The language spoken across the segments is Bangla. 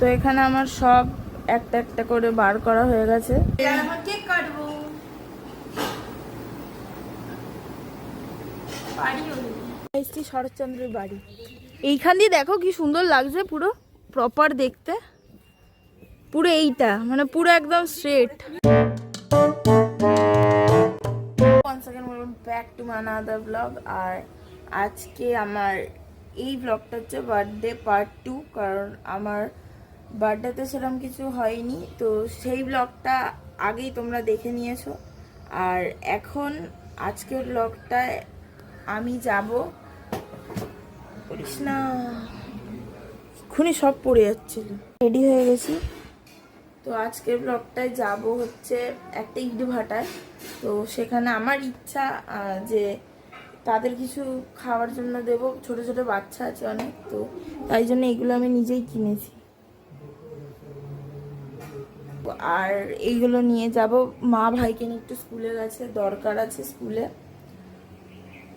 তো এখানে আমার সব একটা একটা করে বার করা হয়ে গেছে। কেক কাটবো শরৎচন্দ্রের বাড়ি এইখান দিয়ে দেখো কি সুন্দর লাগছে, পুরো প্রপার দেখতে, পুরো এইটা মানে পুরো একদম straight. Back to my another blog. আর আজকে আমার এই ব্লগটা হচ্ছে বার্থডে পার্ট 2, কারণ আমার বার্থডেতে সেরকম কিছু হয়নি, তো সেই ব্লগটা আগেই তোমরা দেখে নিয়েছো। আর এখন আজকের ব্লগটায় আমি যাব, বলিস না এক্ষুনি সব পড়ে যাচ্ছিল, রেডি হয়ে গেছি। তো আজকের ব্লগটায় যাব হচ্ছে একটা ইট ভাটায়। তো সেখানে আমার ইচ্ছা যে তাদের কিছু খাওয়ার জন্য দেব, ছোট ছোট বাচ্চা আছে অনেক, তো তাই জন্য এগুলো আমি নিজেই কিনেছি। আর এইগুলো নিয়ে যাব, মা ভাইকে নিয়ে একটু স্কুলে গেছে, দরকার আছে স্কুলে।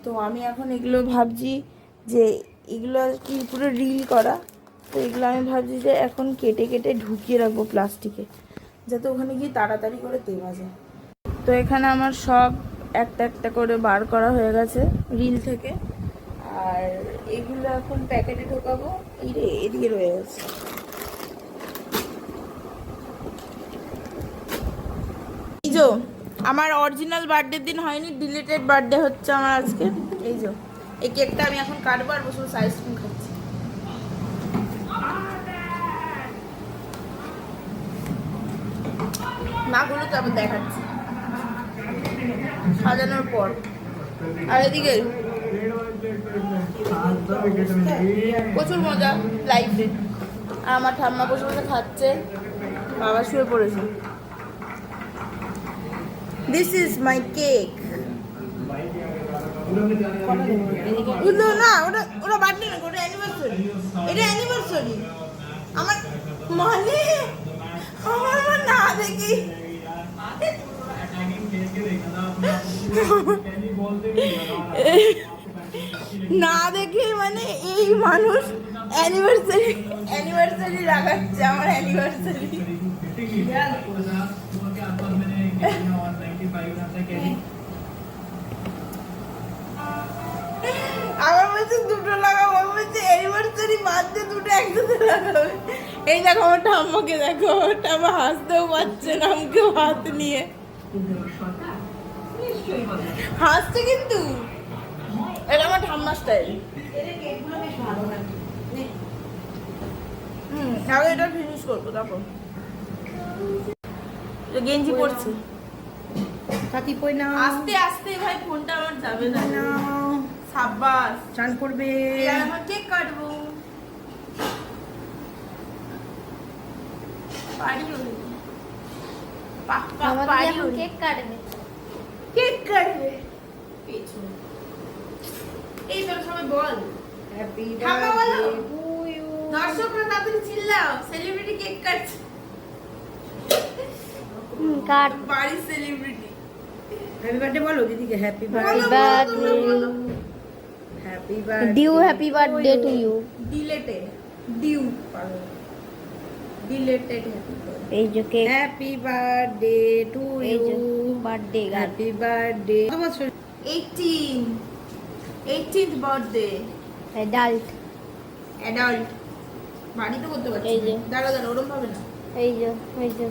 তো আমি এখন এগুলো ভাবছি যে এগুলো কি পুরো রিল করা, তো এগুলো আমি ভাবছি যে এখন কেটে কেটে ঢুকিয়ে রাখবো প্লাস্টিকে, যাতে ওখানে গিয়ে তাড়াতাড়ি করে দেওয়া যায়। তো এখানে আমার সব একটা একটা করে বার করা হয়ে গেছে রিল থেকে, আর এগুলো এখন প্যাকেটে ঢোকাবো। এই রে এদিকে রয়ে গেছে। এই যে আমার অরিজিনাল বার্থডের দিন হয়নি, ডিলিটেড বার্থডে হচ্ছে আমার আজকে। এই যে এই কেকটা আমি এখন কাটবো আর বসে বসে আইসক্রিম খাচ্ছি। মাগুলো তো আবার দেখাচ্ছি সাজানোর পর। আর এদিকে প্রচুর মজা লাইফে। আর আমার ঠাম্মা বসে বসে খাচ্ছে, বাবা শুয়ে পড়েছে। This is my cake. না ওটা ওটা বার্থডে না, ওটা অ্যানিভার্সারি। এটা অ্যানিভার্সারি আমার, মানে আমার না দেখি না দেখে মানে এই মানুষ অ্যানিভার্সারি অ্যানিভার্সারি লাগাচ্ছে আমার অ্যানিভার্সারি। আমার বলছে দুটো লাগাবো, আমার বলছে অ্যানিভার্সারি বার্থডে দুটো একসাথে লাগাবে। এই দেখো আমার ঠাম্মাকে, দেখো আমার ঠাম্মা হাসতেও পারছে না আমাকে হাত নিয়ে হাসছে, কিন্তু এটা আমার ঠাম্মা স্টাইল। আগে এটা ফিনিশ করবো, তারপর গেঞ্জি পরছে। আস্তে আস্তে ভাই, ফোনটা আমার যাবে না। সাব্বাস, চান করবে, আমার কেক কাটবো। কেক কাটবে, কেক কাটবে এই তোর সবাই বল হ্যাপি বার্থডে টু ইউ। দর্শকরা তাড়াতাড়ি চিল্লাও, সেলিব্রিটি কেক কাটছে। কাট বাড়ির সেলিব্রিটি। হ্যাপি বার্থডে বলো দিদিকে, happy birthday, happy birthday dear happy birthday to you. ডিলেটেড ডিউ ডিলেটেড এই যে কেক, হ্যাপি বার্থডে টু এই যে you, birthday girl. Happy birthday. কত বছর? 18th birthday adult, adult. বাড়িতে করতে পারছি এই যে। দাঁড়া দাঁড়া, ওরম ভাবে না। এই যে এই যে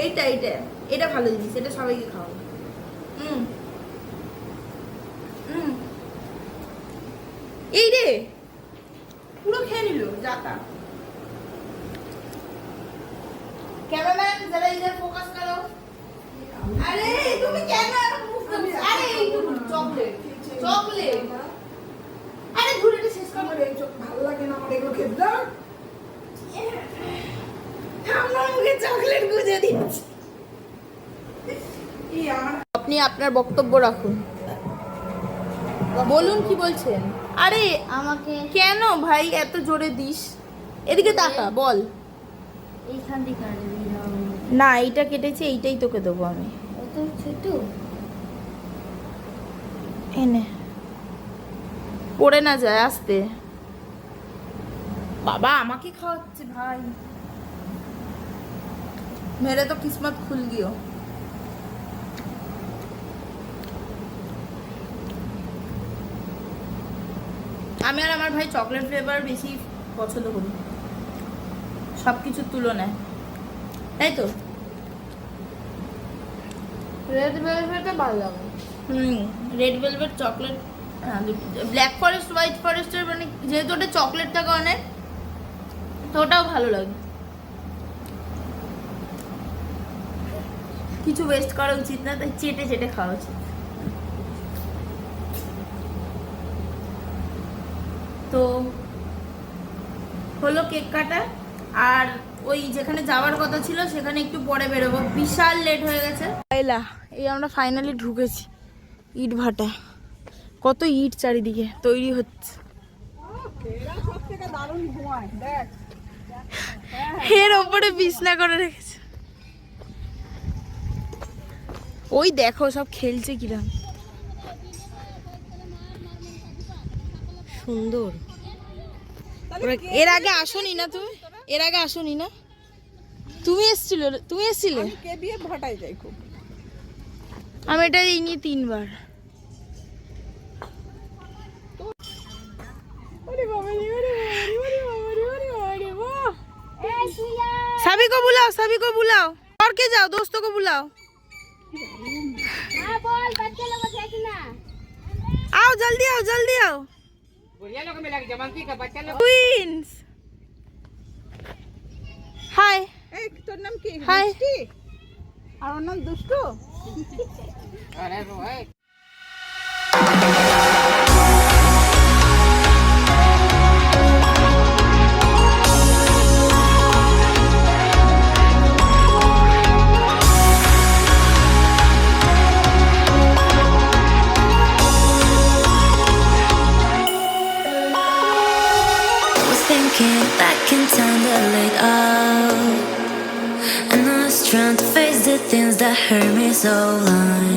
এইটা এইটা এটা ভালো জিনিস, এটা সবাইকে খাওয়াবো। এই রে পুরো খেয়ে নিল যাতা। ক্যামেরাম্যান যারা ইধর ফোকাস করো। আরে তুমি কেন মুভ করছো? আরে এইটুকু চকলেট চকলেট, আরে ঘুরেটা শেষ করো। ভালো লাগে না আমার এগুলো খেতে। দাও আমার মুখে চকলেট গুজে দিচ্ছি। আপনি আপনার বক্তব্য রাখুন, বলুন কি বলছেন। আরে আমাকে কেন ভাই এত জোরে দিস? এদিকে তাকা, বল। এইখান থেকে কাটবি না এইটা কেটেছি, এইটাই তোকে দেবো আমি। অত ছোট এনে পড়ে না যায়, আস্তে। বাবা আমাকে খাওয়াচ্ছে ভাই। मेरे तो किस्मत खुल गई हो। আমি আর আমার ভাই চকলেট ফ্লেভার বেশি পছন্দ করি সব কিছুর তুলনায়, তাই তো? রেড ভেলভেটটা ভালো লাগে। Red velvet chocolate, black forest white ফরেস্টের মানে যেহেতু ওটা চকলেট থাকে অনেক, তো ওটাও ভালো লাগে। কিছু ওয়েস্ট করা উচিত না, তাই চেটে চেটে খাওয়া উচিত। তো হলো কেক কাটা, আর ওই যেখানে যাওয়ার কথা ছিল সেখানে একটু পরে বেরোবো, বিশাল লেট হয়ে গেছে। এই আমরা ফাইনালি ঢুকেছি ইট ভাটা, কত ইট চারিদিকে তৈরি হচ্ছে। এর ওপরে বিছনা করে রেখেছে, ওই দেখো সব খেলছে কিরম সুন্দর। এর আগে আসোনি না তুমি? এর আগে আসোনি না তুমি? তুমি এসেছিলে? কে বিয়ে ভাটাই যাই খুব। আমি এটা এই নিয়ে 3 বার। सभी को बुलाओ, सभी को बुलाओ, और के जाओ, दोस्तों को बुलाओ। बोल बच्चे लोग देखना। आओ जल्दी आओ, जल्दी आओ। क्वींस हाय। এই তোর নাম কি? হাই। মিষ্টি? আর ওর নাম দুষ্টু? Thinking back in time that late out, and I was trying to face the things that hurt me so long.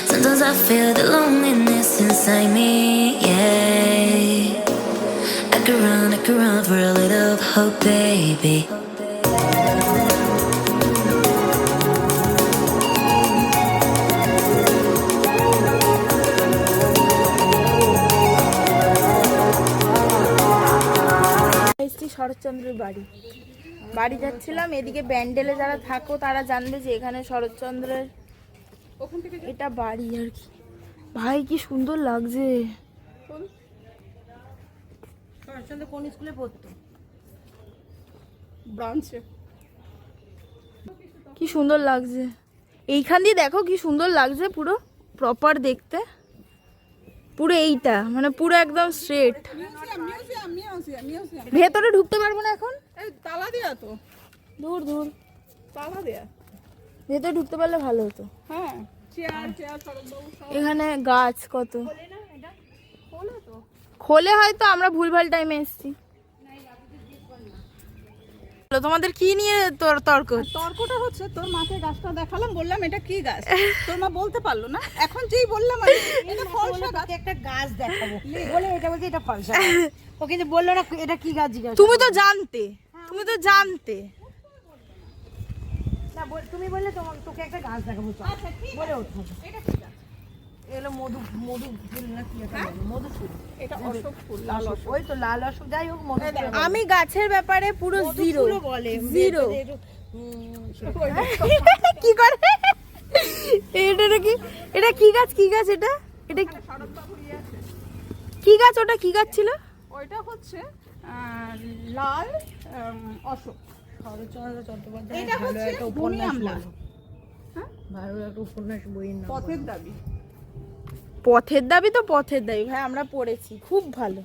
Sometimes I feel the loneliness inside me, yeah. I could run for a little hope, baby. শরৎচন্দ্রের বাড়ি যাচ্ছিলাম। এদিকে ব্যান্ডেলে যারা থাকো তারা জানবে যে এখানে শরৎচন্দ্রের এটা বাড়ি আর কি। ভাই কি সুন্দর লাগছে। শরৎচন্দ্র কোন স্কুলে পড়তো? ব্রাঞ্চে। কি সুন্দর লাগছে। এইখান দিয়ে দেখো কি সুন্দর লাগছে, পুরো প্রপার দেখতে, পুরো এইটা মানে পুরো একদম স্ট্রেট। ভেতরে ঢুকতে পারবো না এখন, তালা দেয়া তো। দূর দূর, তালা দেয়া। ভেতরে ঢুকতে পারলে ভালো হতো। হ্যাঁ, চেয়ার শরৎবাবু সব। এখানে গাছ কত খোলে, হয়তো আমরা ভুলভাল টাইমে এসেছি। তোমাদের কি নিয়ে তর্কটা হচ্ছে, তোর মাকে গাছটা দেখালাম, বললাম এটা কি গাছ, তোর মা বলতে পারলো না। এখন যেই বললাম আমি এটা ফলসা গাছ, একটা গাছ দেখাবো বলে এটা বলছে এটা ফলসা গাছ। ও কিন্তু বললো না এটা কি গাছ জিজ্ঞাসা। তুমি তো জানতে, তুমি তো জানতে না, তুমি বললে তোকে একটা গাছ দেখাবো। আচ্ছা ঠিক বলে ওঠো, এটা কি গাছ? এলো মধু ফুল না কি একটা বলে, মধু ফুল। এটা অশোক ফুল, লাল অশোক। ওই তো লাল অশোক, যাই হোক মধু ফুল। আমি গাছের ব্যাপারে পুরো জিরো বলে জিরো। কি করে এটা কি? এটা কি গাছ? কি গাছ এটা? এটা কি গাছ? ওটা কি গাছ ছিল? ওইটা হচ্ছে লাল অশোক। শরৎচন্দ্র চট্টোপাধ্যায় এটা হচ্ছে একটা উপন্যাস। হ্যাঁ, ভালো একটা উপন্যাস, বইয়ের নাম পথের দাবি। পথের দাবি তো পথের দাবি ভাই, আমরা পড়েছি, খুব ভালো।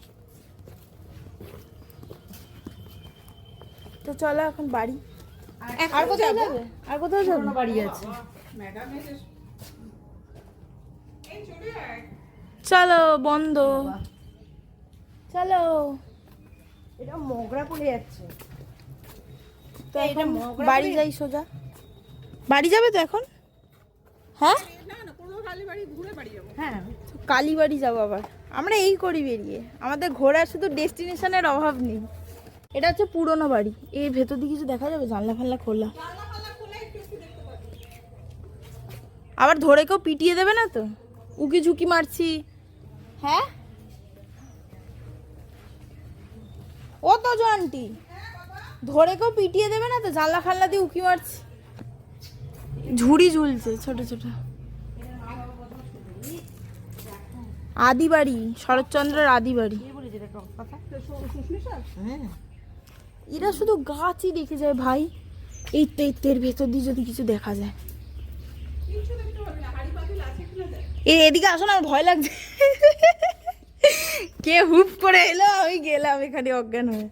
তো চলো এখন বাড়ি। আর কোথায় যাবে? আর কোথায় যাবো? বাড়ি আছে। চলো বন্ধ, চলো। এটা মগরা পড়ে যাচ্ছে। তো এখন বাড়ি যাই সোজা। বাড়ি যাবে তো এখন? হ্যাঁ না না, পুরো কালীবাড়ি ঘুরে বাড়ি যাবো। হ্যাঁ, কালীবাড়ি যাবো আবার। আমরা এই করি বেরিয়ে, আমাদের ঘোরার শুধু ডেস্টিনেশনের অভাব নেই। এটা হচ্ছে পুরনো বাড়ি। এই ভেতর দিয়ে কিছু দেখা যাবে? জানলা ফানলা খোলা। আবার ধরে কেউ পিটিয়ে দেবে না তো? উকি ঝুঁকি মারছি। হ্যাঁ ও তো আন্টি, ধরে কেউ পিটিয়ে দেবে না তো? জানলা ফাল্লা দিয়ে উকি মারছি। ঝুড়ি ঝুলছে ছোট ছোট। আদি বাড়ি, শরৎচন্দ্রের আদি বাড়ি। এরা শুধু গাছই দেখে যায় ভাই। এই তো এর ভেতর দিয়ে যদি কিছু দেখা যায়। এদিকে আসো না, আমার ভয় লাগছে। কে হুপ করে এলো, আমি গেলাম এখানে অজ্ঞান হয়ে।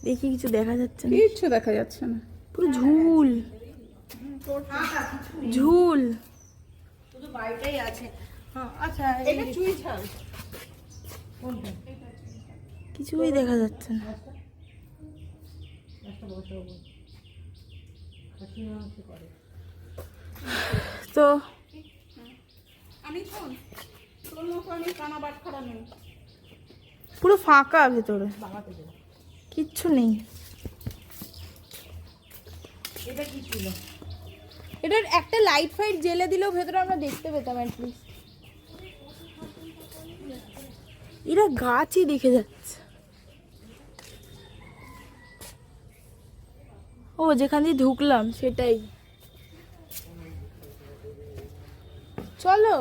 দেখি কিছু দেখা যাচ্ছে না, কিচ্ছু দেখা যাচ্ছে না, পুরো ঝুল ঝুল। শুধু বাড়িটাই আছে। হ্যাঁ আচ্ছা, এটা চুই ঝাল। কিছুই দেখা যাচ্ছে না। তো আমি শোন, তোর মতো আমি কানা বাট খাড়া নেই। পুরো ফাঁকা ভেতরে, কিচ্ছু নেই। এটা কি ছিল? এটার একটা লাইট ফাইট জেলে দিলেও ভেতরে আমরা দেখতে পেতাম অ্যাটলিস্ট। এরা গাছই দেখে যাচ্ছে। ও যেখান দিয়ে ঢুকলাম সেটাই। চলো।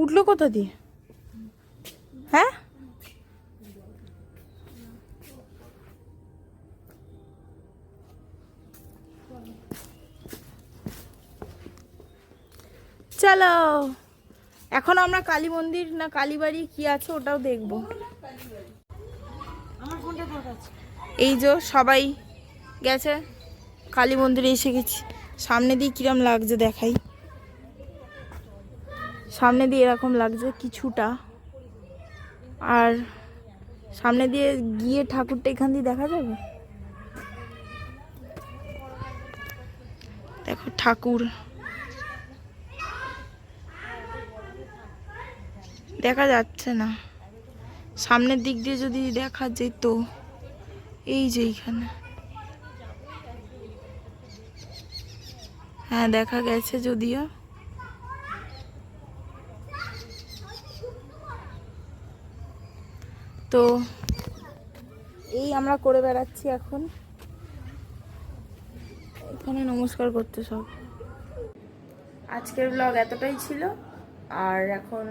উঠলো কোথা দিয়ে? হ্যাঁ চলো, এখন আমরা কালী মন্দির না কালীবাড়ি কি আছে ওটাও দেখবো। আমার ফোনটা তোর কাছে। এই যে সবাই গেছে, কালী মন্দিরে এসে গেছি। সামনে দিয়ে কিরম লাগছে দেখাই। সামনে দিয়ে এরকম লাগছে কিছুটা, আর সামনে দিয়ে গিয়ে ঠাকুরটা এখান দিয়ে দেখা যাবে। দেখো ঠাকুর দেখা যাচ্ছে না। সামনের দিক দিয়ে যদি দেখা যেত, এই যে এইখানে, হ্যাঁ দেখা গেছে যদিও। তো এই আমরা করে বেড়াচ্ছি এখন এখানে নমস্কার করতে সব। আজকের ব্লগ এতটাই ছিল। আর এখন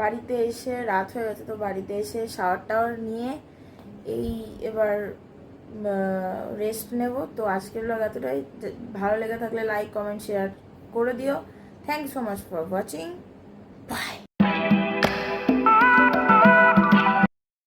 বাড়িতে এসে রাত হয়ে গেছে, তো বাড়িতে এসে শাওয়ার টাওয়ার নিয়ে এই এবার রেস্ট নেব। তো আজকের ব্লগ এতটাই। ভালো লেগে থাকলে লাইক কমেন্ট শেয়ার করে দিও। Thanks so much for watching.